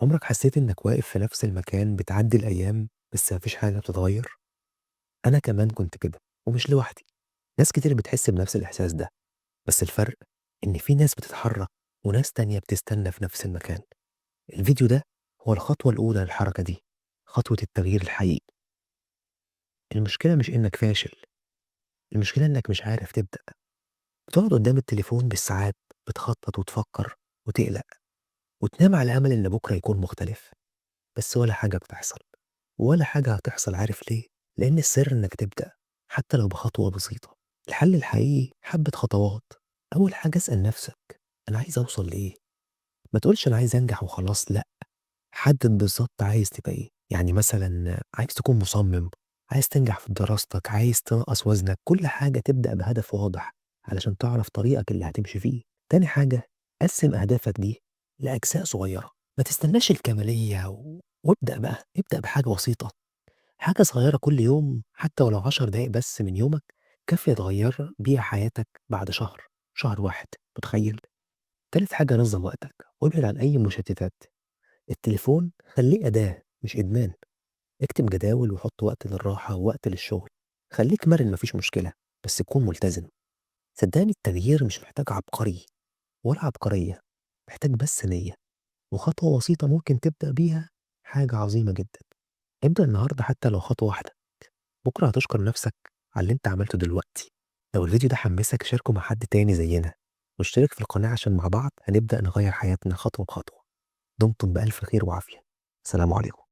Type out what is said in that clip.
عمرك حسيت إنك واقف في نفس المكان بتعدي الأيام بس مفيش حاجة بتتغير؟ أنا كمان كنت كده ومش لوحدي، ناس كتير بتحس بنفس الإحساس ده، بس الفرق إن في ناس بتتحرك وناس تانية بتستنى في نفس المكان. الفيديو ده هو الخطوة الأولى للحركة دي، خطوة التغيير الحقيقي. المشكلة مش إنك فاشل، المشكلة إنك مش عارف تبدأ. بتقعد قدام التليفون بالساعات، بتخطط وتفكر وتقلق وتنام على أمل إن بكرة يكون مختلف، بس ولا حاجة بتحصل. ولا حاجة هتحصل، عارف ليه؟ لأن السر إنك تبدأ حتى لو بخطوة بسيطة. الحل الحقيقي حبة خطوات. أول حاجة اسأل نفسك، أنا عايز أوصل لإيه؟ ما تقولش أنا عايز أنجح وخلاص، لأ. حدد بالظبط عايز تبقى إيه، يعني مثلا عايز تكون مصمم، عايز تنجح في دراستك، عايز تنقص وزنك. كل حاجة تبدأ بهدف واضح علشان تعرف طريقك اللي هتمشي فيه. تاني حاجة، قسم أهدافك دي لأجزاء صغيرة. ما تستناش الكمالية وابدأ بقى، ابدأ بحاجة بسيطة، حاجة صغيرة كل يوم، حتى ولو 10 دقايق بس من يومك كافية تغير بيها حياتك بعد شهر، شهر واحد. متخيل؟ تالت حاجة، نظم وقتك وابعد عن أي مشتتات. التليفون خليه أداة مش إدمان. اكتب جداول وحط وقت للراحة ووقت للشغل. خليك مرن، مفيش مشكلة، بس تكون ملتزم. صدقني التغيير مش محتاج عبقري ولا عبقرية، محتاج بس نية وخطوة بسيطة ممكن تبدأ بيها حاجة عظيمة جدا. ابدأ النهاردة حتى لو خطوة واحدة، بكرة هتشكر نفسك على اللي انت عملته دلوقتي. لو الفيديو ده حمسك شاركه مع حد تاني زينا، واشترك في القناة عشان مع بعض هنبدأ نغير حياتنا خطوة بخطوة. دمتم بألف خير وعافية. سلام عليكم.